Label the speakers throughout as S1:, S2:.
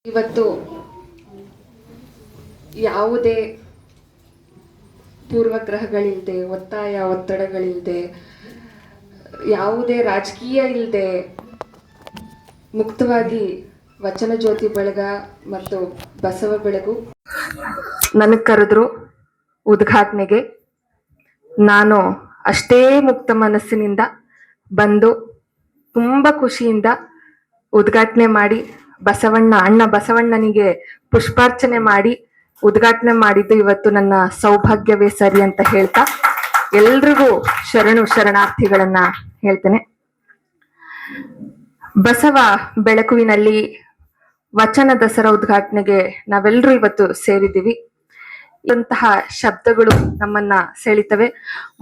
S1: ಇವತ್ತು ಯಾವುದೇ ಪೂರ್ವಗ್ರಹಗಳಿಲ್ಲದೆ, ಒತ್ತಡಗಳಿಲ್ಲದೆ, ಯಾವುದೇ ರಾಜಕೀಯ ಇಲ್ಲದೆ ಮುಕ್ತವಾಗಿ ವಚನ ಜ್ಯೋತಿ ಬಳಗ ಮತ್ತು ಬಸವ ಬೆಳಗು ನನಗೆ ಕರೆದ್ರು ಉದ್ಘಾಟನೆಗೆ. ನಾನು ಅಷ್ಟೇ ಮುಕ್ತ ಮನಸ್ಸಿನಿಂದ ಬಂದು ತುಂಬ ಖುಷಿಯಿಂದ ಉದ್ಘಾಟನೆ ಮಾಡಿ ಅಣ್ಣ ಬಸವಣ್ಣನಿಗೆ ಪುಷ್ಪಾರ್ಚನೆ ಮಾಡಿ ಉದ್ಘಾಟನೆ ಮಾಡಿದ್ದು ಇವತ್ತು ನನ್ನ ಸೌಭಾಗ್ಯವೇ ಸರಿ ಅಂತ ಹೇಳ್ತಾ ಎಲ್ರಿಗೂ ಶರಣಾರ್ಥಿಗಳನ್ನ ಹೇಳ್ತೇನೆ. ಬಸವ ಬೆಳಕುವಿನಲ್ಲಿ ವಚನ ದಸರಾ ಉದ್ಘಾಟನೆಗೆ ನಾವೆಲ್ಲರೂ ಇವತ್ತು ಸೇರಿದ್ದೀವಿ. ಇಂತಹ ಶಬ್ದಗಳು ನಮ್ಮನ್ನ ಸೆಳಿತವೆ.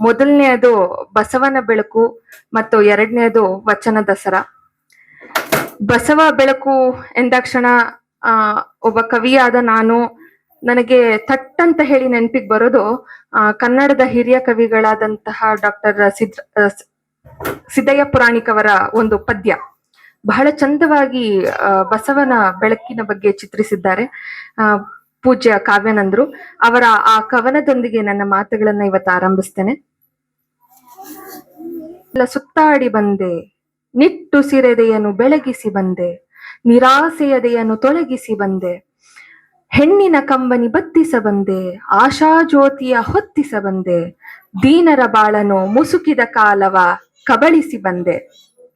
S1: ಮೊದಲನೆಯದು ಬಸವನ ಬೆಳಕು ಮತ್ತು ಎರಡನೆಯದು ವಚನ ದಸರಾ. ಬಸವ ಬೆಳಕು ಎಂದಾಕ್ಷಣ ಒಬ್ಬ ಕವಿಯಾದ ನನಗೆ ಥಟ್ಟಂತ ಹೇಳಿ ನೆನಪಿಗೆ ಬರೋದು ಕನ್ನಡದ ಹಿರಿಯ ಕವಿಗಳಾದಂತಹ ಡಾಕ್ಟರ್ ಸಿದ್ದಯ್ಯ ಪುರಾಣಿಕ್ ಅವರ ಒಂದು ಪದ್ಯ. ಬಹಳ ಚಂದವಾಗಿ ಬಸವನ ಬೆಳಕಿನ ಬಗ್ಗೆ ಚಿತ್ರಿಸಿದ್ದಾರೆ ಪೂಜ್ಯ ಕಾವ್ಯಾನಂದರು. ಅವರ ಆ ಕವನದೊಂದಿಗೆ ನನ್ನ ಮಾತುಗಳನ್ನ ಇವತ್ತು ಆರಂಭಿಸ್ತೇನೆ. ಸುತ್ತಾಡಿ ಬಂದೆ, ನಿಟ್ಟುಸಿರೆದೆಯನ್ನು ಬೆಳಗಿಸಿ ಬಂದೆ, ನಿರಾಸೆಯದೆಯನ್ನು ತೊಲಗಿಸಿ ಬಂದೆ, ಹೆಣ್ಣಿನ ಕಂಬನಿ ಬತ್ತಿಸ ಬಂದೆ, ಆಶಾಜ್ಯೋತಿಯ ಹೊತ್ತಿಸ ಬಂದೆ, ದೀನರ ಬಾಳನು ಮುಸುಕಿದ ಕಾಲವ ಕಬಳಿಸಿ ಬಂದೆ,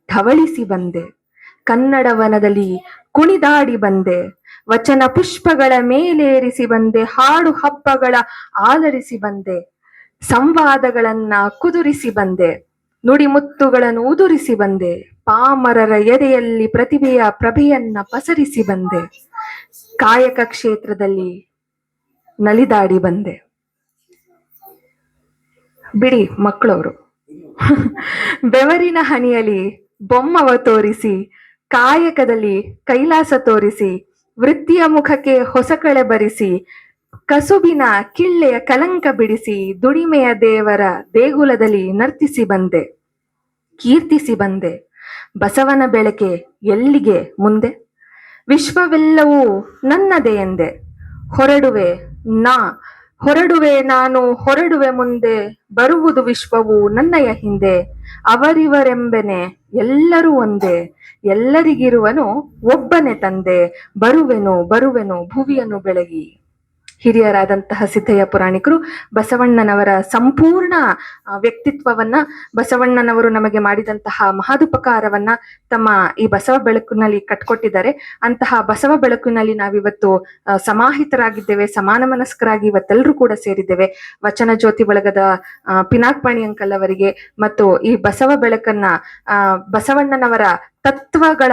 S1: ಧವಳಿಸಿ ಬಂದೆ, ಕನ್ನಡ ವನದಲ್ಲಿ ಕುಣಿದಾಡಿ ಬಂದೆ, ವಚನ ಪುಷ್ಪಗಳ ಮೇಲೇರಿಸಿ ಬಂದೆ, ಹಾಡು ಹಬ್ಬಗಳ ಆಲರಿಸಿ ಬಂದೆ, ಸಂವಾದಗಳನ್ನ ಕುದುರಿಸಿ ಬಂದೆ, ನುಡಿಮುತ್ತುಗಳನ್ನು ಉದುರಿಸಿ ಬಂದೆ, ಪಾಮರರ ಎದೆಯಲ್ಲಿ ಪ್ರತಿಭೆಯ ಪ್ರಭೆಯನ್ನ ಪಸರಿಸಿ ಬಂದೆ, ಕಾಯಕ ಕ್ಷೇತ್ರದಲ್ಲಿ ನಲಿದಾಡಿ ಬಂದೆ. ಬಿಡಿ ಮಕ್ಕಳವರು ಬೆವರಿನ ಹನಿಯಲ್ಲಿ ಬೊಮ್ಮವ ತೋರಿಸಿ, ಕಾಯಕದಲ್ಲಿ ಕೈಲಾಸ ತೋರಿಸಿ, ವೃತ್ತಿಯ ಮುಖಕ್ಕೆ ಹೊಸ ಕಳೆ ಬರಿಸಿ, ಕಸುಬಿನ ಕಿಳ್ಳೆಯ ಕಲಂಕ ಬಿಡಿಸಿ, ದುಡಿಮೆಯ ದೇವರ ದೇಗುಲದಲ್ಲಿ ನರ್ತಿಸಿ ಬಂದೆ, ಕೀರ್ತಿಸಿ ಬಂದೆ, ಬಸವನ ಬೆಳಕೆ ಎಲ್ಲಿಗೆ ಮುಂದೆ, ವಿಶ್ವವೆಲ್ಲವೂ ನನ್ನದೇ ಎಂದೆ, ಹೊರಡುವೆ ನಾನು ಹೊರಡುವೆ ಮುಂದೆ, ಬರುವುದು ವಿಶ್ವವು ನನ್ನಯ ಹಿಂದೆ, ಅವರಿವರೆಂಬೆನೆ ಎಲ್ಲರೂ ಒಂದೇ, ಎಲ್ಲರಿಗಿರುವನು ಒಬ್ಬನೇ ತಂದೆ, ಬರುವೆನು ಭುವಿಯನ್ನು ಬೆಳಗಿ. ಹಿರಿಯರಾದಂತಹ ಸಿದ್ದಯ್ಯ ಪುರಾಣಿಕರು ಬಸವಣ್ಣನವರ ಸಂಪೂರ್ಣ ವ್ಯಕ್ತಿತ್ವವನ್ನ, ಬಸವಣ್ಣನವರು ನಮಗೆ ಮಾಡಿದಂತಹ ಮಹದುಪಕಾರವನ್ನ ತಮ್ಮ ಈ ಬಸವ ಬೆಳಕಿನಲ್ಲಿ ಕಟ್ಕೊಟ್ಟಿದ್ದಾರೆ. ಅಂತಹ ಬಸವ ಬೆಳಕಿನಲ್ಲಿ ನಾವಿವತ್ತು ಸಮಾಹಿತರಾಗಿದ್ದೇವೆ, ಸಮಾನ ಮನಸ್ಕರಾಗಿ ಇವತ್ತೆಲ್ಲರೂ ಕೂಡ ಸೇರಿದ್ದೇವೆ. ವಚನ ಜ್ಯೋತಿ ಬಳಗದ ಪಿನಾಕ್ಪಾಣಿ ಅಂಕಲ್ ಅವರಿಗೆ ಮತ್ತು ಈ ಬಸವ ಬೆಳಕನ್ನ ಬಸವಣ್ಣನವರ ತತ್ವಗಳ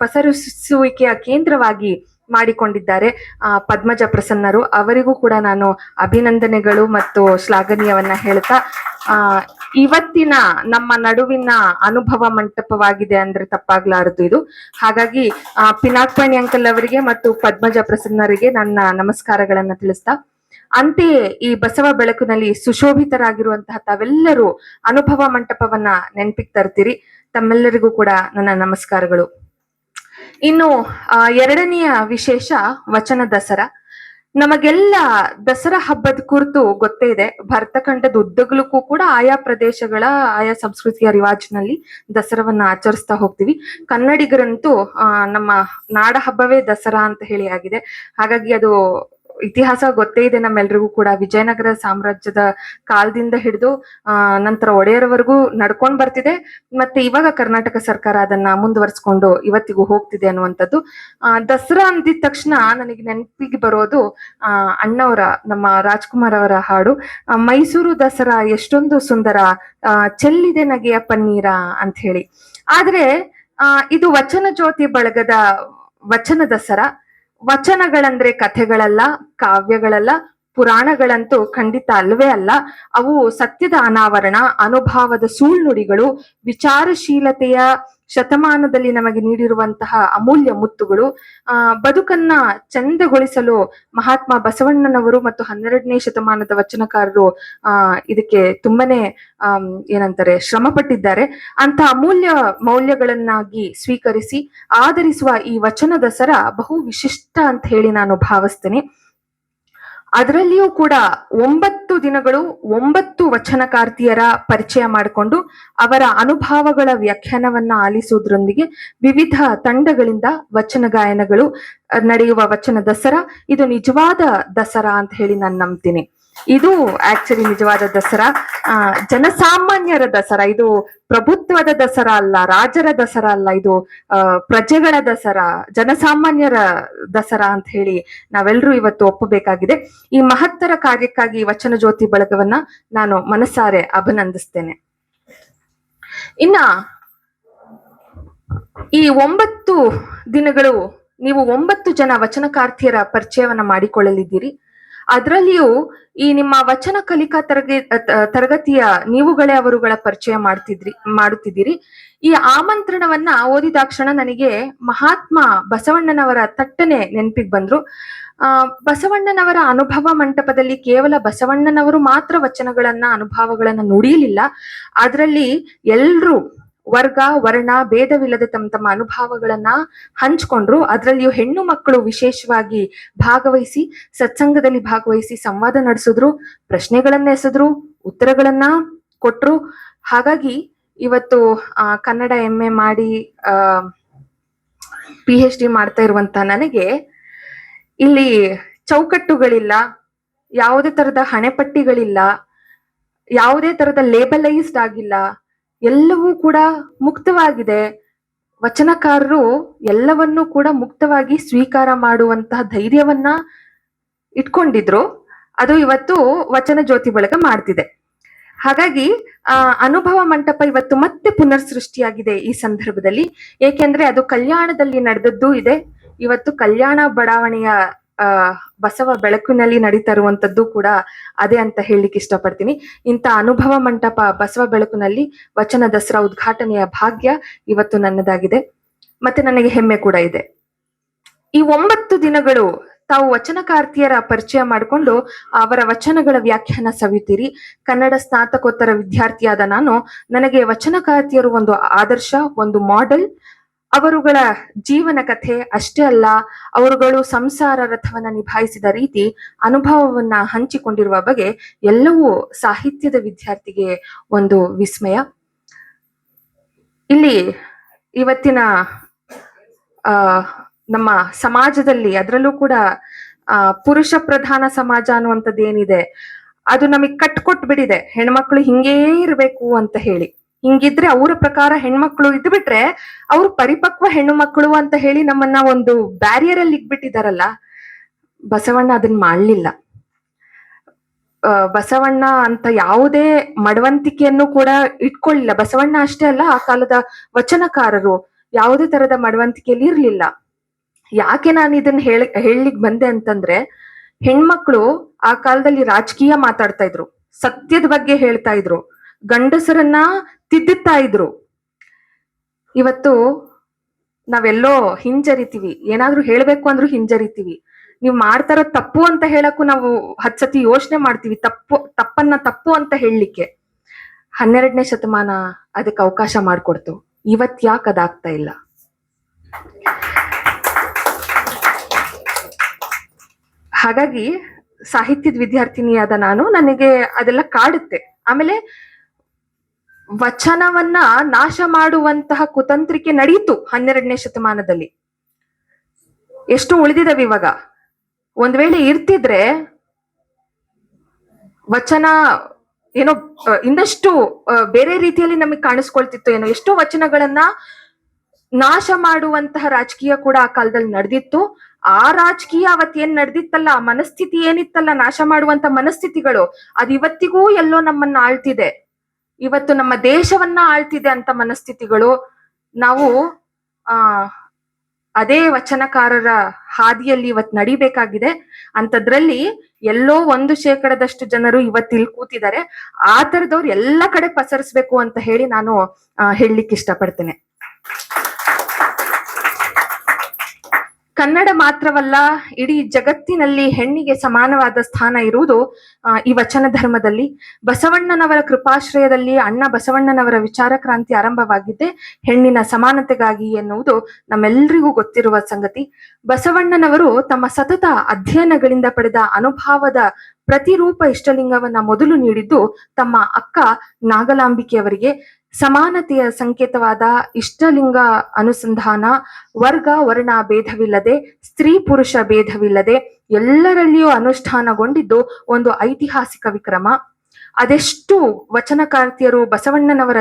S1: ಪಸರಿಸುವಿಕೆಯ ಕೇಂದ್ರವಾಗಿ ಮಾಡಿಕೊಂಡಿದ್ದಾರೆ ಪದ್ಮಜ ಪ್ರಸನ್ನರು. ಅವರಿಗೂ ಕೂಡ ನಾನು ಅಭಿನಂದನೆಗಳು ಮತ್ತು ಶ್ಲಾಘನೀಯವನ್ನ ಹೇಳ್ತಾ, ಇವತ್ತಿನ ನಮ್ಮ ನಡುವಿನ ಅನುಭವ ಮಂಟಪವಾಗಿದೆ ಅಂದ್ರೆ ತಪ್ಪಾಗ್ಲಾರದು ಇದು. ಹಾಗಾಗಿ ಪಿನಾಕ್ಪಾಣಿ ಅಂಕಲ್ ಅವರಿಗೆ ಮತ್ತು ಪದ್ಮಜ ಪ್ರಸನ್ನರಿಗೆ ನನ್ನ ನಮಸ್ಕಾರಗಳನ್ನ ತಿಳಿಸ್ತಾ, ಅಂತೆಯೇ ಈ ಬಸವ ಬೆಳಕಿನಲ್ಲಿ ಸುಶೋಭಿತರಾಗಿರುವಂತಹ ತಾವೆಲ್ಲರೂ ಅನುಭವ ಮಂಟಪವನ್ನ ನೆನಪಿಗೆ ತರ್ತೀರಿ. ತಮ್ಮೆಲ್ಲರಿಗೂ ಕೂಡ ನನ್ನ ನಮಸ್ಕಾರಗಳು. ಇನ್ನು ಎರಡನೆಯ ವಿಶೇಷ ವಚನ ದಸರಾ. ನಮಗೆಲ್ಲ ದಸರಾ ಹಬ್ಬದ ಕುರಿತು ಗೊತ್ತೇ ಇದೆ. ಭರತಖಂಡದ ಉದ್ದಗಲಕ್ಕೂ ಕೂಡ ಆಯಾ ಪ್ರದೇಶಗಳ ಆಯಾ ಸಂಸ್ಕೃತಿಯ ರಿವಾಜಿನಲ್ಲಿ ದಸರಾವನ್ನ ಆಚರಿಸ್ತಾ ಹೋಗ್ತೀವಿ. ಕನ್ನಡಿಗರಂತೂ ನಮ್ಮ ನಾಡ ಹಬ್ಬವೇ ದಸರಾ ಅಂತ ಹೇಳಿ ಆಗಿದೆ. ಹಾಗಾಗಿ ಅದು ಇತಿಹಾಸ ಗೊತ್ತೇ ಇದೆ ನಮ್ಮೆಲ್ರಿಗೂ ಕೂಡ. ವಿಜಯನಗರ ಸಾಮ್ರಾಜ್ಯದ ಕಾಲದಿಂದ ಹಿಡಿದು ನಂತರ ಒಡೆಯರವರೆಗೂ ನಡ್ಕೊಂಡ್ ಬರ್ತಿದೆ. ಮತ್ತೆ ಇವಾಗ ಕರ್ನಾಟಕ ಸರ್ಕಾರ ಅದನ್ನ ಮುಂದುವರ್ಸ್ಕೊಂಡು ಇವತ್ತಿಗೂ ಹೋಗ್ತಿದೆ ಅನ್ನುವಂಥದ್ದು. ದಸರಾ ಅಂದಿದ ತಕ್ಷಣ ನನಗೆ ನೆನಪಿಗೆ ಬರೋದು ಅಣ್ಣವರ, ನಮ್ಮ ರಾಜ್ಕುಮಾರ್ ಅವರ ಹಾಡು, ಮೈಸೂರು ದಸರಾ ಎಷ್ಟೊಂದು ಸುಂದರ, ಚೆಲ್ಲಿದೆ ನಗೆಯ ಪನ್ನೀರ ಅಂತ ಹೇಳಿ. ಆದ್ರೆ ಇದು ವಚನ ಜ್ಯೋತಿ ಬಳಗದ ವಚನ ದಸರಾ. ವಚನಗಳಂದ್ರೆ ಕಥೆಗಳಲ್ಲ, ಕಾವ್ಯಗಳಲ್ಲ, ಪುರಾಣಗಳಂತೂ ಖಂಡಿತ ಅಲ್ವೇ ಅಲ್ಲ. ಅವು ಸತ್ಯದ ಅನಾವರಣ, ಅನುಭವದ ಸುಳ್ನುಡಿಗಳು, ವಿಚಾರಶೀಲತೆಯ ಶತಮಾನದಲ್ಲಿ ನಮಗೆ ನೀಡಿರುವಂತಹ ಅಮೂಲ್ಯ ಮುತ್ತುಗಳು. ಬದುಕನ್ನ ಚಂದಗೊಳಿಸಲು ಮಹಾತ್ಮ ಬಸವಣ್ಣನವರು ಮತ್ತು 12ನೇ ಶತಮಾನದ ವಚನಕಾರರು ಇದಕ್ಕೆ ತುಂಬಾನೇ ಏನಂತಾರೆ ಶ್ರಮ ಪಟ್ಟಿದ್ದಾರೆ. ಅಂತ ಅಮೂಲ್ಯ ಮೌಲ್ಯಗಳನ್ನಾಗಿ ಸ್ವೀಕರಿಸಿ ಆಧರಿಸುವ ಈ ವಚನ ದಸರಾ ಬಹು ವಿಶಿಷ್ಟ ಅಂತ ಹೇಳಿ ನಾನು ಭಾವಿಸ್ತೇನೆ. ಅದರಲ್ಲಿಯೂ ಕೂಡ 9 ದಿನಗಳು 9 ವಚನಕಾರ್ತಿಯರ ಪರಿಚಯ ಮಾಡಿಕೊಂಡು ಅವರ ಅನುಭವಗಳ ವ್ಯಾಖ್ಯಾನವನ್ನ ಆಲಿಸುವುದರೊಂದಿಗೆ ವಿವಿಧ ತಂಡಗಳಿಂದ ವಚನ ಗಾಯನಗಳು ನಡೆಯುವ ವಚನ ದಸರಾ ಇದು ನಿಜವಾದ ದಸರಾ ಅಂತ ಹೇಳಿ ನಾನು ನಂಬ್ತೀನಿ. ಇದು ಆಕ್ಚುಲಿ ನಿಜವಾದ ದಸರಾ, ಜನಸಾಮಾನ್ಯರ ದಸರಾ. ಇದು ಪ್ರಭುತ್ವದ ದಸರಾ ಅಲ್ಲ, ರಾಜರ ದಸರಾ ಅಲ್ಲ, ಇದು ಪ್ರಜೆಗಳ ದಸರಾ, ಜನಸಾಮಾನ್ಯರ ದಸರಾ ಅಂತ ಹೇಳಿ ನಾವೆಲ್ಲರೂ ಇವತ್ತು ಒಪ್ಪಬೇಕಾಗಿದೆ. ಈ ಮಹತ್ತರ ಕಾರ್ಯಕ್ಕಾಗಿ ವಚನ ಜ್ಯೋತಿ ಬಳಗವನ್ನ ನಾನು ಮನಸಾರೆ ಅಭಿನಂದಿಸ್ತೇನೆ. ಇನ್ನ ಈ 9 ದಿನಗಳು ನೀವು 9 ಜನ ವಚನಕಾರ್ತಿಯರ ಪರಿಚಯವನ್ನ ಮಾಡಿಕೊಳ್ಳಲಿದ್ದೀರಿ. ಅದರಲ್ಲಿಯೂ ಈ ನಿಮ್ಮ ವಚನ ಕಲಿಕಾ ತರಗತಿಯ ನೀವುಗಳೇ ಅವರುಗಳ ಪರಿಚಯ ಮಾಡುತ್ತಿದ್ದೀರಿ. ಈ ಆಮಂತ್ರಣವನ್ನ ಓದಿದಾಕ್ಷಣ ನನಗೆ ಮಹಾತ್ಮ ಬಸವಣ್ಣನವರ ತಟ್ಟನೆ ನೆನಪಿಗೆ ಬಂದ್ರು. ಬಸವಣ್ಣನವರ ಅನುಭವ ಮಂಟಪದಲ್ಲಿ ಕೇವಲ ಬಸವಣ್ಣನವರು ಮಾತ್ರ ವಚನಗಳನ್ನ ಅನುಭವಗಳನ್ನ ನುಡಿಯಲಿಲ್ಲ. ಅದರಲ್ಲಿ ಎಲ್ರೂ ವರ್ಗ ವರ್ಣ ಭೇದವಿಲ್ಲದೆ ತಮ್ಮ ಅನುಭವಗಳನ್ನ ಹಂಚ್ಕೊಂಡ್ರು. ಅದರಲ್ಲಿಯೂ ಹೆಣ್ಣು ಮಕ್ಕಳು ವಿಶೇಷವಾಗಿ ಭಾಗವಹಿಸಿ ಸತ್ಸಂಗದಲ್ಲಿ ಭಾಗವಹಿಸಿ ಸಂವಾದ ನಡೆಸಿದ್ರು, ಪ್ರಶ್ನೆಗಳನ್ನ ಎಸೆದ್ರು, ಉತ್ತರಗಳನ್ನ ಕೊಟ್ರು. ಹಾಗಾಗಿ ಇವತ್ತು ಕನ್ನಡ MA ಮಾಡಿ PhD ಮಾಡ್ತಾ ಇರುವಂತ ನನಗೆ ಇಲ್ಲಿ ಚೌಕಟ್ಟುಗಳಿಲ್ಲ, ಯಾವುದೇ ತರದ ಹಣೆಪಟ್ಟಿಗಳಿಲ್ಲ, ಯಾವುದೇ ತರದ ಲೇಬಲೈಸ್ಡ್ ಆಗಿಲ್ಲ, ಎಲ್ಲವೂ ಕೂಡ ಮುಕ್ತವಾಗಿದೆ. ವಚನಕಾರರು ಎಲ್ಲವನ್ನೂ ಕೂಡ ಮುಕ್ತವಾಗಿ ಸ್ವೀಕಾರ ಮಾಡುವಂತಹ ಧೈರ್ಯವನ್ನ ಇಟ್ಕೊಂಡಿದ್ರು. ಅದು ಇವತ್ತು ವಚನ ಜ್ಯೋತಿ ಬಳಗ ಮಾಡ್ತಿದೆ. ಹಾಗಾಗಿ ಅನುಭವ ಮಂಟಪ ಇವತ್ತು ಮತ್ತೆ ಪುನರ್ ಸೃಷ್ಟಿಯಾಗಿದೆ ಈ ಸಂದರ್ಭದಲ್ಲಿ. ಏಕೆಂದ್ರೆ ಅದು ಕಲ್ಯಾಣದಲ್ಲಿ ನಡೆದದ್ದು ಇದೆ. ಇವತ್ತು ಕಲ್ಯಾಣ ಬಡಾವಣೆಯ ಬಸವ ಬೆಳಕಿನಲ್ಲಿ ನಡೀತಾ ಇರುವಂತದ್ದು ಕೂಡ ಅದೇ ಅಂತ ಹೇಳಲಿಕ್ಕೆ ಇಷ್ಟಪಡ್ತೀನಿ. ಇಂಥ ಅನುಭವ ಮಂಟಪ ಬಸವ ಬೆಳಕಿನಲ್ಲಿ ವಚನ ದಸರಾ ಉದ್ಘಾಟನೆಯ ಭಾಗ್ಯ ಇವತ್ತು ನನ್ನದಾಗಿದೆ. ಮತ್ತೆ ನನಗೆ ಹೆಮ್ಮೆ ಕೂಡ ಇದೆ. ಈ 9 ದಿನಗಳು ತಾವು ವಚನಕಾರ್ತಿಯರ ಪರಿಚಯ ಮಾಡಿಕೊಂಡು ಅವರ ವಚನಗಳ ವ್ಯಾಖ್ಯಾನ ಸವಿತೀರಿ. ಕನ್ನಡ ಸ್ನಾತಕೋತ್ತರ ವಿದ್ಯಾರ್ಥಿಯಾದ ನನಗೆ ವಚನಕಾರ್ತಿಯರು ಒಂದು ಆದರ್ಶ, ಒಂದು ಮಾಡೆಲ್. ಅವರುಗಳ ಜೀವನ ಕಥೆ ಅಷ್ಟೇ ಅಲ್ಲ, ಅವರುಗಳು ಸಂಸಾರ ರಥವನ್ನ ನಿಭಾಯಿಸಿದ ರೀತಿ, ಅನುಭವವನ್ನ ಹಂಚಿಕೊಂಡಿರುವ ಬಗೆ ಎಲ್ಲವೂ ಸಾಹಿತ್ಯದ ವಿದ್ಯಾರ್ಥಿಗೆ ಒಂದು ವಿಸ್ಮಯ. ಇಲ್ಲಿ ಇವತ್ತಿನ ನಮ್ಮ ಸಮಾಜದಲ್ಲಿ, ಅದರಲ್ಲೂ ಕೂಡ ಪುರುಷ ಪ್ರಧಾನ ಸಮಾಜ ಅನ್ನುವಂಥದ್ದು ಏನಿದೆ, ಅದು ನಮಗ್ ಕಟ್ಕೊಟ್ ಬಿಡಿದೆ. ಹೆಣ್ಮಕ್ಳು ಹಿಂಗೇ ಇರ್ಬೇಕು ಅಂತ ಹೇಳಿ. ಹಿಂಗಿದ್ರೆ ಅವರ ಪ್ರಕಾರ ಹೆಣ್ಮಕ್ಳು ಇದ್ ಬಿಟ್ರೆ ಅವ್ರು ಪರಿಪಕ್ವ ಹೆಣ್ಣು ಮಕ್ಕಳು ಅಂತ ಹೇಳಿ ನಮ್ಮನ್ನ ಒಂದು ಬ್ಯಾರಿಯರ್ ಅಲ್ಲಿ ಇಟ್ಬಿಟ್ಟಿದಾರಲ್ಲ. ಬಸವಣ್ಣ ಅದನ್ನ ಮಾಡ್ಲಿಲ್ಲ. ಬಸವಣ್ಣ ಅಂತ ಯಾವುದೇ ಮಡವಂತಿಕೆಯನ್ನು ಕೂಡ ಇಟ್ಕೊಳ್ಳಿಲ್ಲ. ಬಸವಣ್ಣ ಅಷ್ಟೇ ಅಲ್ಲ, ಆ ಕಾಲದ ವಚನಕಾರರು ಯಾವುದೇ ತರದ ಮಡವಂತಿಕೆಯಲ್ಲಿ ಇರ್ಲಿಲ್ಲ. ಯಾಕೆ ನಾನು ಇದನ್ನ ಹೇಳಲಿಕ್ಕೆ ಬಂದೆ ಅಂತಂದ್ರೆ, ಹೆಣ್ಮಕ್ಳು ಆ ಕಾಲದಲ್ಲಿ ರಾಜಕೀಯ ಮಾತಾಡ್ತಾ ಇದ್ರು, ಸತ್ಯದ ಬಗ್ಗೆ ಹೇಳ್ತಾ ಇದ್ರು, ಗಂಡಸರನ್ನ ತಿದ್ದುತ್ತಾ ಇದ್ರು. ಇವತ್ತು ನಾವೆಲ್ಲೋ ಹಿಂಜರಿತೀವಿ, ಏನಾದ್ರೂ ಹೇಳ್ಬೇಕು ಅಂದ್ರೂ ಹಿಂಜರಿತೀವಿ. ನೀವು ಮಾಡ್ತಾರ ತಪ್ಪು ಅಂತ ಹೇಳಕ್ಕೂ ನಾವು 10 ಸತಿ ಯೋಚನೆ ಮಾಡ್ತೀವಿ, ತಪ್ಪನ್ನ ತಪ್ಪು ಅಂತ ಹೇಳಲಿಕ್ಕೆ. 12ನೇ ಶತಮಾನ ಅದಕ್ಕೆ ಅವಕಾಶ ಮಾಡಿಕೊಡ್ತು. ಇವತ್ ಯಾಕೆ ಅದಾಗ್ತಾ ಇಲ್ಲ? ಹಾಗಾಗಿ ಸಾಹಿತ್ಯದ ವಿದ್ಯಾರ್ಥಿನಿಯಾದ ನನಗೆ ಅದೆಲ್ಲ ಕಾಡುತ್ತೆ. ಆಮೇಲೆ ವಚನವನ್ನ ನಾಶ ಮಾಡುವಂತಹ ಕುತಂತ್ರಿಕೆ ನಡೆಯಿತು 12ನೇ ಶತಮಾನದಲ್ಲಿ. ಎಷ್ಟು ಉಳಿದಿದವೆ ಇವಾಗ. ಒಂದ್ ವೇಳೆ ಇರ್ತಿದ್ರೆ ವಚನ ಏನೋ ಇನ್ನಷ್ಟು ಬೇರೆ ರೀತಿಯಲ್ಲಿ ನಮಗೆ ಕಾಣಿಸ್ಕೊಳ್ತಿತ್ತು ಏನೋ. ಎಷ್ಟೋ ವಚನಗಳನ್ನ ನಾಶ ಮಾಡುವಂತಹ ರಾಜಕೀಯ ಕೂಡ ಆ ಕಾಲದಲ್ಲಿ ನಡೆದಿತ್ತು. ಆ ರಾಜಕೀಯ ಅವತ್ತೇನ್ ನಡೆದಿತ್ತಲ್ಲ, ಮನಸ್ಥಿತಿ ಏನಿತ್ತಲ್ಲ, ನಾಶ ಮಾಡುವಂತ ಮನಸ್ಥಿತಿಗಳು, ಅದು ಇವತ್ತಿಗೂ ಎಲ್ಲೋ ನಮ್ಮನ್ನ ಆಳ್ತಿದೆ. ಇವತ್ತು ನಮ್ಮ ದೇಶವನ್ನ ಆಳ್ತಿದೆ ಅಂತ ಮನಸ್ಥಿತಿಗಳು. ನಾವು ಅದೇ ವಚನಕಾರರ ಹಾದಿಯಲ್ಲಿ ಇವತ್ತು ನಡಿಬೇಕಾಗಿದೆ. ಅಂತದ್ರಲ್ಲಿ ಎಲ್ಲೋ 1% ಜನರು ಇವತ್ತಿಲ್ಲಿ ಕೂತಿದ್ದಾರೆ. ಆ ತರದವ್ರು ಎಲ್ಲ ಕಡೆ ಪಸರಿಸ್ಬೇಕು ಅಂತ ಹೇಳಿ ನಾನು ಹೇಳಲಿಕ್ಕೆ ಇಷ್ಟಪಡ್ತೇನೆ. ಕನ್ನಡ ಮಾತ್ರವಲ್ಲ, ಇಡೀ ಜಗತ್ತಿನಲ್ಲಿ ಹೆಣ್ಣಿಗೆ ಸಮಾನವಾದ ಸ್ಥಾನ ಇರುವುದು ಈ ವಚನ ಧರ್ಮದಲ್ಲಿ. ಬಸವಣ್ಣನವರ ಕೃಪಾಶ್ರಯದಲ್ಲಿ ಅಣ್ಣ ಬಸವಣ್ಣನವರ ವಿಚಾರ ಕ್ರಾಂತಿ ಆರಂಭವಾಗಿದ್ದೆ ಹೆಣ್ಣಿನ ಸಮಾನತೆಗಾಗಿ ಎನ್ನುವುದು ನಮ್ಮೆಲ್ಲರಿಗೂ ಗೊತ್ತಿರುವ ಸಂಗತಿ. ಬಸವಣ್ಣನವರು ತಮ್ಮ ಸತತ ಅಧ್ಯಯನಗಳಿಂದ ಪಡೆದ ಅನುಭವದ ಪ್ರತಿರೂಪ ಇಷ್ಟಲಿಂಗವನ್ನ ಮೊದಲು ನೀಡಿದ್ದು ತಮ್ಮ ಅಕ್ಕ ನಾಗಲಾಂಬಿಕೆಯವರಿಗೆ. ಸಮಾನತೆಯ ಸಂಕೇತವಾದ ಇಷ್ಟಲಿಂಗ ಅನುಸಂಧಾನ ವರ್ಗ ವರ್ಣ ಭೇದವಿಲ್ಲದೆ, ಸ್ತ್ರೀ ಪುರುಷ ಭೇದವಿಲ್ಲದೆ ಎಲ್ಲರಲ್ಲಿಯೂ ಅನುಷ್ಠಾನಗೊಂಡಿದ್ದು ಒಂದು ಐತಿಹಾಸಿಕ ವಿಕ್ರಮ. ಅದೆಷ್ಟು ವಚನಕಾರ್ತಿಯರು ಬಸವಣ್ಣನವರ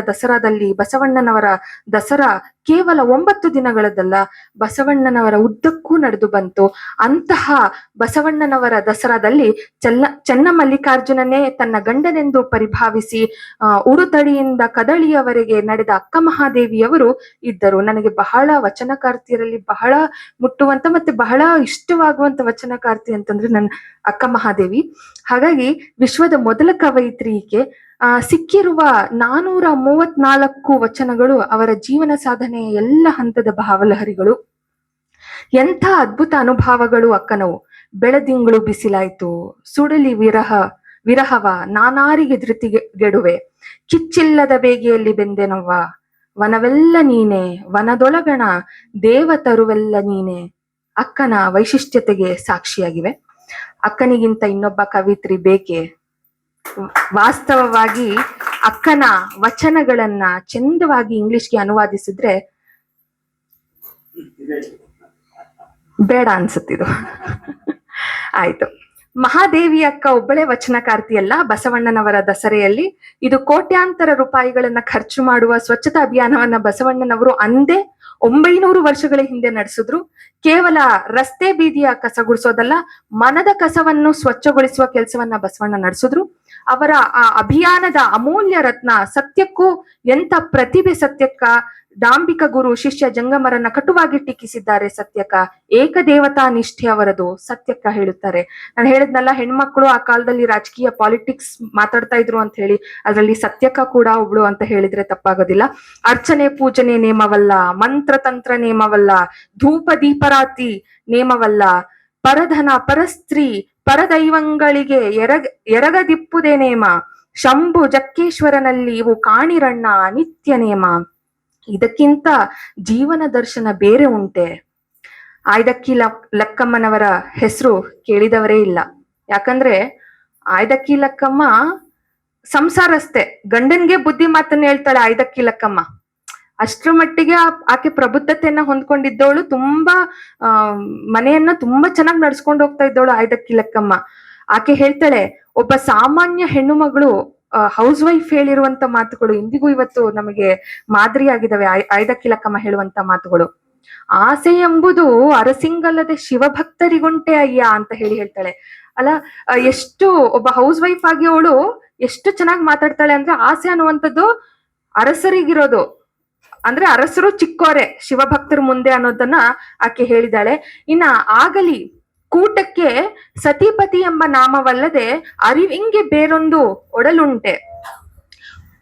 S1: ದಸರಾ ಕೇವಲ 9 ದಿನಗಳದ್ದಲ್ಲ, ಬಸವಣ್ಣನವರ ಉದ್ದಕ್ಕೂ ನಡೆದು ಬಂತು. ಅಂತಹ ಬಸವಣ್ಣನವರ ದಸರಾದಲ್ಲಿ ಚೆನ್ನಮಲ್ಲಿಕಾರ್ಜುನನೇ ತನ್ನ ಗಂಡನೆಂದು ಪರಿಭಾವಿಸಿ ಉಡುತಡಿಯಿಂದ ಕದಳಿಯವರೆಗೆ ನಡೆದ ಅಕ್ಕ ಮಹಾದೇವಿಯವರು ಇದ್ದರು. ನನಗೆ ಬಹಳ ವಚನಕಾರ್ತಿಯರಲ್ಲಿ ಬಹಳ ಮುಟ್ಟುವಂತ ಮತ್ತೆ ಬಹಳ ಇಷ್ಟವಾಗುವಂತ ವಚನಕಾರ್ತಿ ಅಂತಂದ್ರೆ ನನ್ನ ಅಕ್ಕ ಮಹಾದೇವಿ. ಹಾಗಾಗಿ ವಿಶ್ವದ ಮೊದಲ ಕವಯಿತ್ರಿ ಈಕೆ. ಸಿಕ್ಕಿರುವ 434 ವಚನಗಳು ಅವರ ಜೀವನ ಸಾಧನೆಯ ಎಲ್ಲ ಹಂತದ ಭಾವಲಹರಿಗಳು. ಎಂಥ ಅದ್ಭುತ ಅನುಭವಗಳು ಅಕ್ಕನವು. ಬೆಳದಿಂಗಳು ಬಿಸಿಲಾಯ್ತು, ಸುಡಲಿ ವಿರಹವ ನಾನಾರಿಗೆ ಧೃತಿಗೆಡುವೆ, ಕಿಚ್ಚಿಲ್ಲದ ಬೇಗೆಯಲ್ಲಿ ಬೆಂದೆನವ್ವ, ವನವೆಲ್ಲ ನೀನೆ ವನದೊಳಗಣ ದೇವತರುವೆಲ್ಲ ನೀನೆ ಅಕ್ಕನ ವೈಶಿಷ್ಟ್ಯತೆಗೆ ಸಾಕ್ಷಿಯಾಗಿವೆ. ಅಕ್ಕನಿಗಿಂತ ಇನ್ನೊಬ್ಬ ಕವಿತ್ರಿ ಬೇಕೆ? ವಾಸ್ತವವಾಗಿ ಅಕ್ಕನ ವಚನಗಳನ್ನ ಚಂದವಾಗಿ ಇಂಗ್ಲಿಷ್ಗೆ ಅನುವಾದಿಸಿದ್ರೆ ಬೇಡ ಅನ್ಸುತ್ತಿದು. ಆಯ್ತು. ಮಹಾದೇವಿ ಅಕ್ಕ ಒಬ್ಬಳೇ ವಚನಕಾರ್ತಿಯಲ್ಲ. ಬಸವಣ್ಣನವರ ದಸರೆಯಲ್ಲಿ ಇದು ಕೋಟ್ಯಾಂತರ ರೂಪಾಯಿಗಳನ್ನ ಖರ್ಚು ಮಾಡುವ ಸ್ವಚ್ಛತಾ ಅಭಿಯಾನವನ್ನ ಬಸವಣ್ಣನವರು ಅಂದೇ 900 ವರ್ಷಗಳ ಹಿಂದೆ ನಡೆಸಿದ್ರು. ಕೇವಲ ರಸ್ತೆ ಬೀದಿಯ ಕಸ ಗುಡಿಸೋದಲ್ಲ, ಮನದ ಕಸವನ್ನು ಸ್ವಚ್ಛಗೊಳಿಸುವ ಕೆಲಸವನ್ನ ಬಸವಣ್ಣ ನಡೆಸಿದ್ರು. ಅವರ ಆ ಅಭಿಯಾನದ ಅಮೂಲ್ಯ ರತ್ನ ಸತ್ಯಕ್ಕೂ ಎಂತ ಪ್ರತಿಭೆ ಸತ್ಯಕ್ಕ. ಡಾಂಬಿಕ ಗುರು ಶಿಷ್ಯ ಜಂಗಮರನ್ನ ಕಟುವಾಗಿ ಟೀಕಿಸಿದ್ದಾರೆ ಸತ್ಯಕ್ಕ. ಏಕದೇವತಾ ನಿಷ್ಠೆ ಅವರದು ಸತ್ಯಕ್ಕ ಹೇಳುತ್ತಾರೆ. ನಾನು ಹೇಳಿದ್ನಲ್ಲ, ಹೆಣ್ಮಕ್ಳು ಆ ಕಾಲದಲ್ಲಿ ರಾಜಕೀಯ ಪಾಲಿಟಿಕ್ಸ್ ಮಾತಾಡ್ತಾ ಇದ್ರು ಅಂತ ಹೇಳಿ, ಅದರಲ್ಲಿ ಸತ್ಯಕ್ಕ ಕೂಡ ಒಬ್ಳು ಅಂತ ಹೇಳಿದ್ರೆ ತಪ್ಪಾಗೋದಿಲ್ಲ. ಅರ್ಚನೆ ಪೂಜನೆ ನೇಮವಲ್ಲ, ಮಂತ್ರ ತಂತ್ರ ನೇಮವಲ್ಲ, ಧೂಪ ದೀಪರಾತಿ ನೇಮವಲ್ಲ, ಪರಧನ ಪರಸ್ತ್ರೀ ಪರದೈವಂಗಳಿಗೆ ಎರಗದಿಪ್ಪುದೇ ನೇಮ, ಶಂಭು ಜಕ್ಕೇಶ್ವರನಲ್ಲಿ ಇವು ಕಾಣಿರಣ್ಣ ನಿತ್ಯ ನೇಮ. ಇದಕ್ಕಿಂತ ಜೀವನ ದರ್ಶನ ಬೇರೆ ಉಂಟೆ? ಆಯ್ದಕ್ಕಿ ಲಕ್ಕಮ್ಮನವರ ಹೆಸರು ಕೇಳಿದವರೇ ಇಲ್ಲ. ಯಾಕಂದ್ರೆ ಆಯ್ದಕ್ಕಿ ಲಕ್ಕಮ್ಮ ಸಂಸಾರಸ್ಥೆ, ಗಂಡನ್ಗೆ ಬುದ್ಧಿ ಮಾತನ್ನ ಹೇಳ್ತಾಳೆ ಆಯ್ದಕ್ಕಿ ಲಕ್ಕಮ್ಮ. ಅಷ್ಟ್ರ ಮಟ್ಟಿಗೆ ಆಕೆ ಪ್ರಬುದ್ಧತೆಯನ್ನ ಹೊಂದ್ಕೊಂಡಿದ್ದವಳು. ತುಂಬಾ ಮನೆಯನ್ನ ತುಂಬಾ ಚೆನ್ನಾಗಿ ನಡ್ಸ್ಕೊಂಡು ಹೋಗ್ತಾ ಇದ್ದವಳು ಆಯ್ದಕ್ಕಿ ಲಕ್ಕಮ್ಮ. ಆಕೆ ಹೇಳ್ತಾಳೆ, ಒಬ್ಬ ಸಾಮಾನ್ಯ ಹೆಣ್ಣು ಮಗಳು ಹೌಸ್ ವೈಫ್ ಹೇಳಿರುವಂತ ಮಾತುಗಳು ಇಂದಿಗೂ ಇವತ್ತು ನಮಗೆ ಮಾದರಿಯಾಗಿದ್ದಾವೆ. ಆಯ್ದಕ್ಕಿ ಲಕ್ಕಮ್ಮ ಹೇಳುವಂತ ಮಾತುಗಳು. ಆಸೆ ಎಂಬುದು ಅರಸಿಂಗಲ್ಲದೆ ಶಿವಭಕ್ತರಿಗುಂಟೆ ಅಯ್ಯ ಅಂತ ಹೇಳ್ತಾಳೆ. ಅಲ್ಲ, ಎಷ್ಟು ಒಬ್ಬ ಹೌಸ್ ವೈಫ್ ಆಗಿ ಅವಳು ಎಷ್ಟು ಚೆನ್ನಾಗಿ ಮಾತಾಡ್ತಾಳೆ ಅಂದ್ರೆ, ಆಸೆ ಅನ್ನುವಂಥದ್ದು ಅರಸರಿಗಿರೋದು, ಅಂದ್ರೆ ಅರಸರು ಚಿಕ್ಕೋರೆ ಶಿವಭಕ್ತರ ಮುಂದೆ ಅನ್ನೋದನ್ನ ಆಕೆ ಹೇಳಿದಾಳೆ. ಇನ್ನ ಆಗಲಿ ಕೂಟಕ್ಕೆ ಸತಿಪತಿ ಎಂಬ ನಾಮವಲ್ಲದೆ ಅರಿವಿಂಗೆ ಬೇರೊಂದು ಒಡಲುಂಟೆ,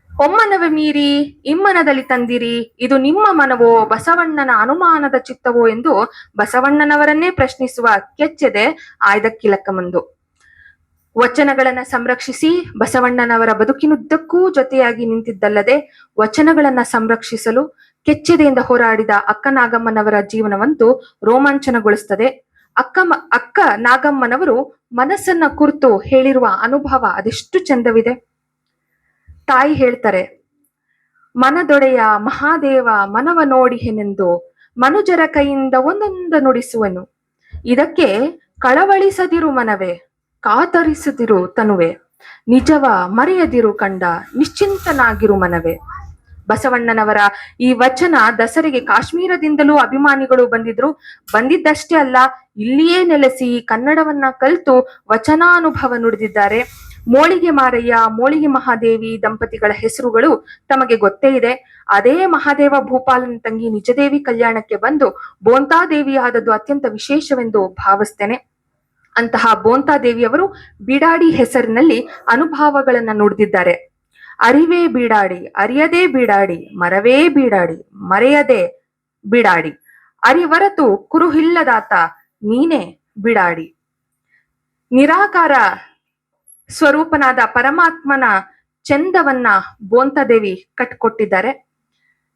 S1: ಒಮ್ಮನವೇ ಮೀರಿ ಇಮ್ಮನದಲ್ಲಿ ತಂದಿರಿ, ಇದು ನಿಮ್ಮ ಮನವೋ ಬಸವಣ್ಣನ ಅನುಮಾನದ ಚಿತ್ತವೋ ಎಂದು ಬಸವಣ್ಣನವರನ್ನೇ ಪ್ರಶ್ನಿಸುವ ಕೆಚ್ಚೆದೆ ಆಯ್ದಕ್ಕಿ ಲಕ್ಕಮ್ಮಂದು. ವಚನಗಳನ್ನ ಸಂರಕ್ಷಿಸಿ ಬಸವಣ್ಣನವರ ಬದುಕಿನುದ್ದಕ್ಕೂ ಜೊತೆಯಾಗಿ ನಿಂತಿದ್ದಲ್ಲದೆ ವಚನಗಳನ್ನ ಸಂರಕ್ಷಿಸಲು ಕೆಚ್ಚೆದೆಯಿಂದ ಹೋರಾಡಿದ ಅಕ್ಕ ನಾಗಮ್ಮನವರ ಜೀವನವಂತೂ ರೋಮಾಂಚನಗೊಳಿಸ್ತದೆ. ಅಕ್ಕ ನಾಗಮ್ಮನವರು ಮನಸ್ಸನ್ನ ಕುರಿತು ಹೇಳಿರುವ ಅನುಭವ ಅದೆಷ್ಟು ಚಂದವಿದೆ. ತಾಯಿ ಹೇಳ್ತಾರೆ, ಮನದೊಡೆಯ ಮಹಾದೇವ ಮನವ ನೋಡಿಹೆನೆಂದು ಮನುಜರ ಕೈಯಿಂದ ಒಂದೊಂದು ನುಡಿಸುವನು, ಇದಕ್ಕೆ ಕಳವಳಿಸದಿರು ಮನವೇ, ಕಾತರಿಸದಿರು ತನುವೆ, ನಿಜವ ಮರೆಯದಿರು ಕಂಡ ನಿಶ್ಚಿಂತನಾಗಿರು ಮನವೇ. ಬಸವಣ್ಣನವರ ಈ ವಚನ ದಸರೆಗೆ ಕಾಶ್ಮೀರದಿಂದಲೂ ಅಭಿಮಾನಿಗಳು ಬಂದಿದ್ದಷ್ಟೇ ಅಲ್ಲ, ಇಲ್ಲಿಯೇ ನೆಲೆಸಿ ಕನ್ನಡವನ್ನ ಕಲಿತು ವಚನಾನುಭವ ನುಡಿದಿದ್ದಾರೆ. ಮೋಳಿಗೆ ಮಾರಯ್ಯ, ಮೋಳಿಗೆ ಮಹಾದೇವಿ ದಂಪತಿಗಳ ಹೆಸರುಗಳು ತಮಗೆ ಗೊತ್ತೇ ಇದೆ. ಅದೇ ಮಹಾದೇವ ಭೂಪಾಲನ ತಂಗಿ ನಿಜದೇವಿ ಕಲ್ಯಾಣಕ್ಕೆ ಬಂದು ಬೋಂತಾದೇವಿಯಾದದ್ದು ಅತ್ಯಂತ ವಿಶೇಷವೆಂದು ಭಾವಿಸ್ತೇನೆ. ಅಂತಹ ಬೋಂತಾದೇವಿಯವರು ಬಿಡಾಡಿ ಹೆಸರಿನಲ್ಲಿ ಅನುಭವಗಳನ್ನ ನುಡಿದಿದ್ದಾರೆ. ಅರಿವೇ ಬೀಡಾಡಿ ಅರಿಯದೇ ಬೀಡಾಡಿ ಮರವೇ ಬೀಡಾಡಿ ಮರೆಯದೆ ಬೀಡಾಡಿ ಅರಿವರತು ಕುರುಹಿಲ್ಲದಾತ ನೀನೇ ಬೀಡಾಡಿ. ನಿರಾಕಾರ ಸ್ವರೂಪನಾದ ಪರಮಾತ್ಮನ ಚಂದವನ್ನ ಬೋಂತದೇವಿ ಕಟ್ಕೊಟ್ಟಿದ್ದಾರೆ.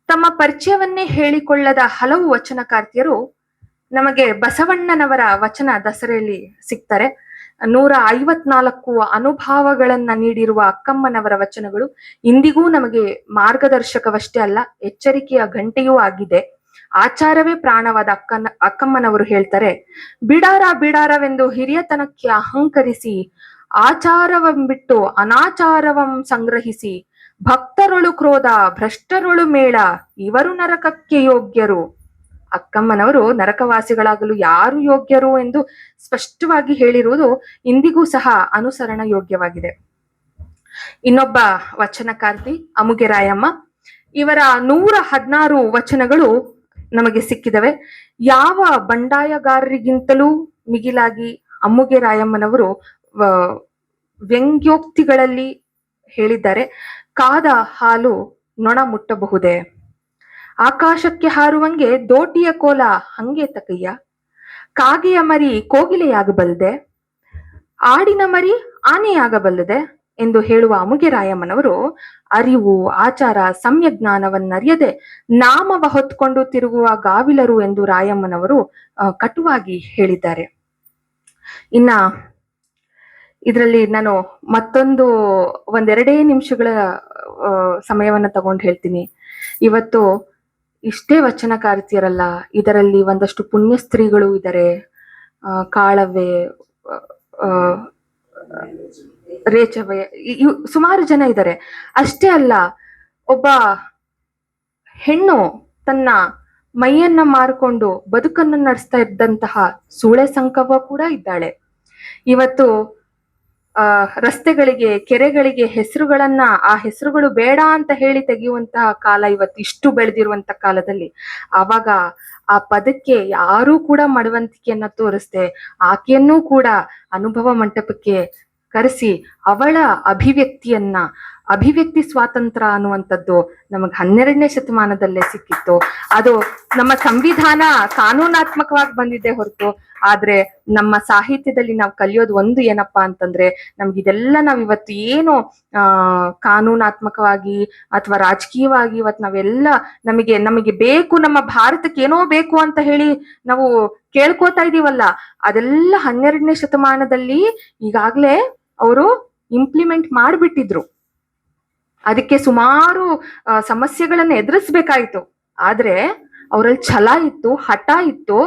S1: ತಮ್ಮ ಪರಿಚಯವನ್ನೇ ಹೇಳಿಕೊಳ್ಳದ ಹಲವು ವಚನಕಾರ್ತಿಯರು ನಮಗೆ ಬಸವಣ್ಣನವರ ವಚನ ದಸರೆಯಲ್ಲಿ ಸಿಗ್ತಾರೆ. 154 ಅನುಭಾವಗಳನ್ನ ನೀಡಿರುವ ಅಕ್ಕಮ್ಮನವರ ವಚನಗಳು ಇಂದಿಗೂ ನಮಗೆ ಮಾರ್ಗದರ್ಶಕವಷ್ಟೇ ಅಲ್ಲ, ಎಚ್ಚರಿಕೆಯ ಗಂಟೆಯೂ ಆಗಿದೆ. ಆಚಾರವೇ ಪ್ರಾಣವಾದ ಅಕ್ಕಮ್ಮನವರು ಹೇಳ್ತಾರೆ, ಬಿಡಾರ ಬಿಡಾರವೆಂದು ಹಿರಿಯತನಕ್ಕೆ ಅಹಂಕರಿಸಿ ಆಚಾರವಂ ಬಿಟ್ಟು ಅನಾಚಾರವಂ ಸಂಗ್ರಹಿಸಿ ಭಕ್ತರೊಳು ಕ್ರೋಧ ಭ್ರಷ್ಟರೊಳು ಮೇಳ ಇವರು ನರಕಕ್ಕೆ ಯೋಗ್ಯರು. ಅಕ್ಕಮ್ಮನವರು ನರಕವಾಸಿಗಳಾಗಲು ಯಾರು ಯೋಗ್ಯರು ಎಂದು ಸ್ಪಷ್ಟವಾಗಿ ಹೇಳಿರುವುದು ಇಂದಿಗೂ ಸಹ ಅನುಸರಣ ಯೋಗ್ಯವಾಗಿದೆ. ಇನ್ನೊಬ್ಬ ವಚನಕಾರ್ತಿ ಅಮುಗೆ ರಾಯಮ್ಮ, ಇವರ 116 ವಚನಗಳು ನಮಗೆ ಸಿಕ್ಕಿದವೆ. ಯಾವ ಬಂಡಾಯಗಾರರಿಗಿಂತಲೂ ಮಿಗಿಲಾಗಿ ಅಮ್ಮುಗೆ ರಾಯಮ್ಮನವರು ವ್ಯಂಗ್ಯೋಕ್ತಿಗಳಲ್ಲಿ ಹೇಳಿದ್ದಾರೆ. ಕಾದ ಹಾಲು ನೊಣ ಮುಟ್ಟಬಹುದೇ, ಆಕಾಶಕ್ಕೆ ಹಾರುವಂಗೆ ದೋಟಿಯ ಕೋಲ ಹಂಗೆ ತಕಯ್ಯ, ಕಾಗೆಯ ಮರಿ ಕೋಗಿಲೆಯಾಗಬಲ್ಲದೆ, ಆಡಿನ ಮರಿ ಆನೆಯಾಗಬಲ್ಲದೆ ಎಂದು ಹೇಳುವ ಅಮುಗೆ ರಾಯಮ್ಮನವರು ಅರಿವು ಆಚಾರ ಸಮ್ಯಜ್ಞಾನವನ್ನರಿಯದೆ ನಾಮವ ಹೊತ್ಕೊಂಡು ತಿರುಗುವ ಗಾವಿಲರು ಎಂದು ರಾಯಮ್ಮನವರು ಕಟುವಾಗಿ ಹೇಳಿದ್ದಾರೆ. ಇನ್ನ ಇದರಲ್ಲಿ ನಾನು ಮತ್ತೊಂದು ಒಂದೆರಡೇ ನಿಮಿಷಗಳ ಸಮಯವನ್ನ ತಗೊಂಡು ಹೇಳ್ತೀನಿ. ಇವತ್ತು ಇಷ್ಟೇ ವಚನಕಾರ್ತಿಯರಲ್ಲ, ಇದರಲ್ಲಿ ಒಂದಷ್ಟು ಪುಣ್ಯ ಸ್ತ್ರೀಗಳು ಇದ್ದಾರೆ. ಕಾಳವ್ವೆ, ರೇಚವ್ವೆ, ಸುಮಾರು ಜನ ಇದ್ದಾರೆ. ಅಷ್ಟೇ ಅಲ್ಲ, ಒಬ್ಬ ಹೆಣ್ಣು ತನ್ನ ಮೈಯನ್ನ ಮಾರಿಕೊಂಡು ಬದುಕನ್ನು ನಡೆಸ್ತಾ ಇದ್ದಂತಹ ಸೂಳೆ ಸಂಕವ್ವ ಕೂಡ ಇದ್ದಾಳೆ. ಇವತ್ತು ರಸ್ತೆಗಳಿಗೆ ಕೆರೆಗಳಿಗೆ ಹೆಸರುಗಳನ್ನ ಆ ಹೆಸರುಗಳು ಬೇಡ ಅಂತ ಹೇಳಿ ತೆಗೆಯುವಂತಹ ಕಾಲ ಇವತ್ತು ಇಷ್ಟು ಬೆಳೆದಿರುವಂತ ಕಾಲದಲ್ಲಿ ಆವಾಗ ಆ ಪದಕ್ಕೆ ಯಾರೂ ಕೂಡ ಮಡವಂತಿಕೆಯನ್ನ ತೋರಿಸ್ದೆ ಆಕೆಯನ್ನೂ ಕೂಡ ಅನುಭವ ಮಂಟಪಕ್ಕೆ ಕರೆಸಿ ಅವಳ ಅಭಿವ್ಯಕ್ತಿ ಸ್ವಾತಂತ್ರ್ಯ ಅನ್ನುವಂಥದ್ದು ನಮಗ್ 12ನೇ ಶತಮಾನದಲ್ಲೇ ಸಿಕ್ಕಿತ್ತು. ಅದು ನಮ್ಮ ಸಂವಿಧಾನ ಕಾನೂನಾತ್ಮಕವಾಗಿ ಬಂದಿದೆ ಹೊರತು, ಆದ್ರೆ ನಮ್ಮ ಸಾಹಿತ್ಯದಲ್ಲಿ ನಾವು ಕಲಿಯೋದು ಒಂದು ಏನಪ್ಪಾ ಅಂತಂದ್ರೆ, ನಮ್ಗಿದೆಲ್ಲ ನಾವ್ ಇವತ್ತು ಏನು ಕಾನೂನಾತ್ಮಕವಾಗಿ ಅಥವಾ ರಾಜಕೀಯವಾಗಿ ಇವತ್ತು ನಾವೆಲ್ಲ ನಮಗೆ ಬೇಕು, ನಮ್ಮ ಭಾರತಕ್ಕೆ ಏನೋ ಬೇಕು ಅಂತ ಹೇಳಿ ನಾವು ಕೇಳ್ಕೋತಾ ಇದೀವಲ್ಲ, ಅದೆಲ್ಲ 12ನೇ ಶತಮಾನದಲ್ಲಿ ಈಗಾಗ್ಲೇ ಅವರು ಇಂಪ್ಲಿಮೆಂಟ್ ಮಾಡ್ಬಿಟ್ಟಿದ್ರು. ಅದಕ್ಕೆ ಸುಮಾರು ಸಮಸ್ಯೆಗಳನ್ನ ಎದುರಿಸ್ಬೇಕಾಯ್ತು. ಆದ್ರೆ ಅವರಲ್ಲಿ ಛಲ ಇತ್ತು, ಹಠ ಇತ್ತು.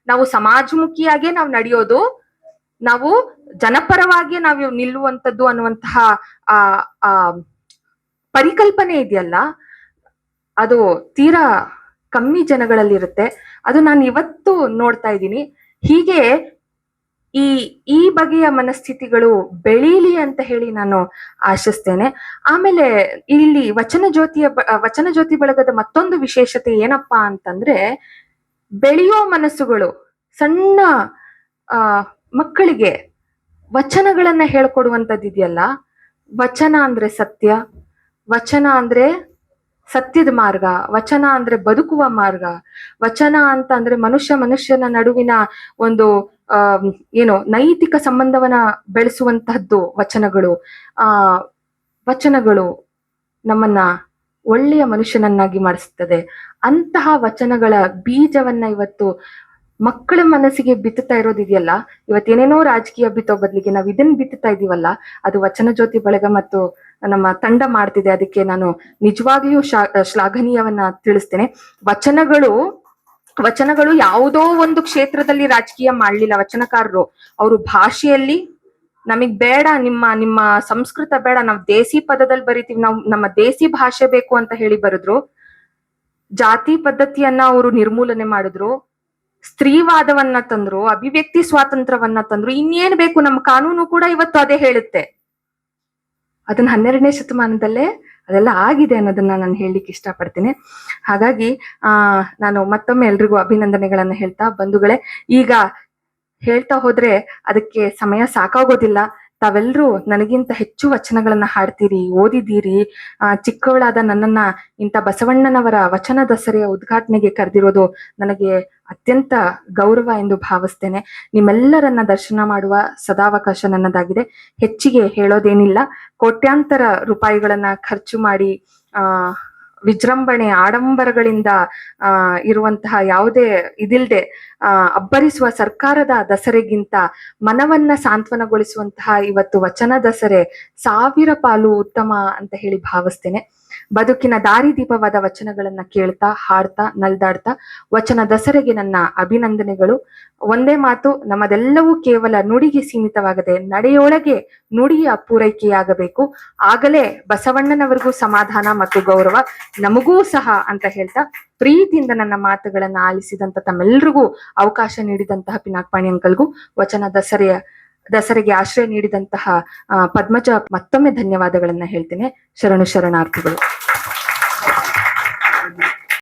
S1: ನಾವು ಸಮಾಜಮುಖಿಯಾಗೆ ನಾವು ನಡೆಯೋದು, ನಾವು ಜನಪರವಾಗಿ ನಾವು ನಿಲ್ಲುವಂಥದ್ದು ಅನ್ನುವಂತಹ ಪರಿಕಲ್ಪನೆ ಇದೆಯಲ್ಲ, ಅದು ತೀರಾ ಕಮ್ಮಿ ಜನಗಳಲ್ಲಿರುತ್ತೆ. ಅದು ನಾನು ಇವತ್ತು ನೋಡ್ತಾ ಇದ್ದೀನಿ. ಹೀಗೆ ಈ ಬಗೆಯ ಮನಸ್ಥಿತಿಗಳು ಬೆಳೀಲಿ ಅಂತ ಹೇಳಿ ನಾನು ಆಶಿಸ್ತೇನೆ. ಆಮೇಲೆ ಇಲ್ಲಿ ವಚನ ಜ್ಯೋತಿ ಬಳಗದ ಮತ್ತೊಂದು ವಿಶೇಷತೆ ಏನಪ್ಪಾ ಅಂತಂದ್ರೆ, ಬೆಳೆಯೋ ಮನಸ್ಸುಗಳು, ಸಣ್ಣ ಮಕ್ಕಳಿಗೆ ವಚನಗಳನ್ನ ಹೇಳ್ಕೊಡುವಂಥದ್ದು ಇದೆಯಲ್ಲ, ವಚನ ಅಂದ್ರೆ ಸತ್ಯ, ವಚನ ಅಂದ್ರೆ ಸತ್ಯದ ಮಾರ್ಗ, ವಚನ ಅಂದ್ರೆ ಬದುಕುವ ಮಾರ್ಗ, ವಚನ ಅಂತ ಅಂದ್ರೆ ಮನುಷ್ಯನ ನಡುವಿನ ಒಂದು ನೈತಿಕ ಸಂಬಂಧವನ್ನ ಬೆಳೆಸುವಂತಹದ್ದು ವಚನಗಳು. ವಚನಗಳು ನಮ್ಮನ್ನ ಒಳ್ಳೆಯ ಮನುಷ್ಯನನ್ನಾಗಿ ಮಾಡಿಸ್ತದೆ. ಅಂತಹ ವಚನಗಳ ಬೀಜವನ್ನ ಇವತ್ತು ಮಕ್ಕಳ ಮನಸ್ಸಿಗೆ ಬಿತ್ತುತ್ತಾ ಇರೋದಿದೆಯಲ್ಲ, ಇವತ್ತೇನೇನೋ ರಾಜಕೀಯ ಬಿತ್ತೋ ಬದಲಿಗೆ ನಾವು ಇದನ್ನ ಬಿತ್ತುತ್ತಾ ಇದೀವಲ್ಲ, ಅದು ವಚನ ಜ್ಯೋತಿ ಬಳಗ ಮತ್ತು ನಮ್ಮ ತಂಡ ಮಾಡ್ತಿದೆ. ಅದಕ್ಕೆ ನಾನು ನಿಜವಾಗ್ಲೂ ಶ್ಲಾಘನೀಯವನ್ನ ತಿಳಿಸ್ತೇನೆ. ವಚನಗಳು ಯಾವುದೋ ಒಂದು ಕ್ಷೇತ್ರದಲ್ಲಿ ರಾಜಕೀಯ ಮಾಡ್ಲಿಲ್ಲ. ವಚನಕಾರರು ಅವರು ಭಾಷೆಯಲ್ಲಿ ನಮಗ್ ಬೇಡ, ನಿಮ್ಮ ಸಂಸ್ಕೃತ ಬೇಡ, ನಾವ್ ದೇಸಿ ಪದದಲ್ಲಿ ಬರಿತೀವಿ, ನಾವು ನಮ್ಮ ದೇಸಿ ಭಾಷೆ ಬೇಕು ಅಂತ ಹೇಳಿ ಬರೆದ್ರು. ಜಾತಿ ಪದ್ಧತಿಯನ್ನ ಅವರು ನಿರ್ಮೂಲನೆ ಮಾಡಿದ್ರು, ಸ್ತ್ರೀವಾದವನ್ನ ತಂದ್ರು, ಅಭಿವ್ಯಕ್ತಿ ಸ್ವಾತಂತ್ರ್ಯವನ್ನ ತಂದ್ರು. ಇನ್ನೇನ್ ಬೇಕು, ನಮ್ಮ ಕಾನೂನು ಕೂಡ ಇವತ್ತು ಅದೇ ಹೇಳುತ್ತೆ. ಅದನ್ನ 12ನೇ ಶತಮಾನದಲ್ಲೇ ಅದೆಲ್ಲ ಆಗಿದೆ ಅನ್ನೋದನ್ನ ನಾನು ಹೇಳಲಿಕ್ಕೆ ಇಷ್ಟಪಡ್ತೀನಿ. ಹಾಗಾಗಿ ನಾನು ಮತ್ತೊಮ್ಮೆ ಎಲ್ರಿಗೂ ಅಭಿನಂದನೆಗಳನ್ನ ಹೇಳ್ತಾ, ಬಂಧುಗಳೇ, ಈಗ ಹೇಳ್ತಾ ಹೋದ್ರೆ ಅದಕ್ಕೆ ಸಮಯ ಸಾಕಾಗೋದಿಲ್ಲ. ತಾವೆಲ್ಲರೂ ನನಗಿಂತ ಹೆಚ್ಚು ವಚನಗಳನ್ನ ಹಾಡ್ತೀರಿ, ಓದಿದ್ದೀರಿ. ಚಿಕ್ಕವಳಾದ ನನ್ನನ್ನ ಇಂಥ ಬಸವಣ್ಣನವರ ವಚನ ದಸರೆಯ ಉದ್ಘಾಟನೆಗೆ ಕರೆದಿರೋದು ನನಗೆ ಅತ್ಯಂತ ಗೌರವ ಎಂದು ಭಾವಿಸ್ತೇನೆ. ನಿಮ್ಮೆಲ್ಲರನ್ನ ದರ್ಶನ ಮಾಡುವ ಸದಾವಕಾಶ ನನ್ನದಾಗಿದೆ. ಹೆಚ್ಚಿಗೆ ಹೇಳೋದೇನಿಲ್ಲ. ಕೋಟ್ಯಾಂತರ ರೂಪಾಯಿಗಳನ್ನ ಖರ್ಚು ಮಾಡಿ ವಿಜೃಂಭಣೆ ಆಡಂಬರಗಳಿಂದ ಇರುವಂತಹ ಯಾವುದೇ ಇದಿಲ್ದೆ ಅಬ್ಬರಿಸುವ ಸರ್ಕಾರದ ದಸರೆಗಿಂತ ಮನವನ್ನ ಸಾಂತ್ವನಗೊಳಿಸುವಂತಹ ಇವತ್ತು ವಚನ ದಸರೆ 1000 ಪಾಲು ಉತ್ತಮ ಅಂತ ಹೇಳಿ ಭಾವಿಸ್ತೇನೆ. ಬದುಕಿನ ದಾರಿದೀಪವಾದ ವಚನಗಳನ್ನ ಕೇಳ್ತಾ, ಹಾಡ್ತಾ, ನಲ್ದಾಡ್ತಾ ವಚನ ದಸರೆಗೆ ನನ್ನ ಅಭಿನಂದನೆಗಳು. ಒಂದೇ ಮಾತು, ನಮ್ಮದೆಲ್ಲವೂ ಕೇವಲ ನುಡಿಗೆ ಸೀಮಿತವಾಗದೆ ನಡೆಯೊಳಗೆ ನುಡಿಯ ಪೂರೈಕೆಯಾಗಬೇಕು. ಆಗಲೇ ಬಸವಣ್ಣನವರಿಗೂ ಸಮಾಧಾನ ಮತ್ತು ಗೌರವ, ನಮಗೂ ಸಹ ಅಂತ ಹೇಳ್ತಾ ಪ್ರೀತಿಯಿಂದ ನನ್ನ ಮಾತುಗಳನ್ನ ಆಲಿಸಿದಂತ ತಮ್ಮೆಲ್ರಿಗೂ ಅವಕಾಶ ನೀಡಿದಂತಹ ಪಿನಾಕ್ಪಾಣಿ ಅಂಕಲ್ಗೂ, ವಚನ ದಸರೆಗೆ ಆಶ್ರಯ ನೀಡಿದಂತಹ ಪದ್ಮಜ ಮತ್ತೊಮ್ಮೆ ಧನ್ಯವಾದಗಳನ್ನ ಹೇಳ್ತೇನೆ. ಶರಣಾರ್ಥಿಗಳು.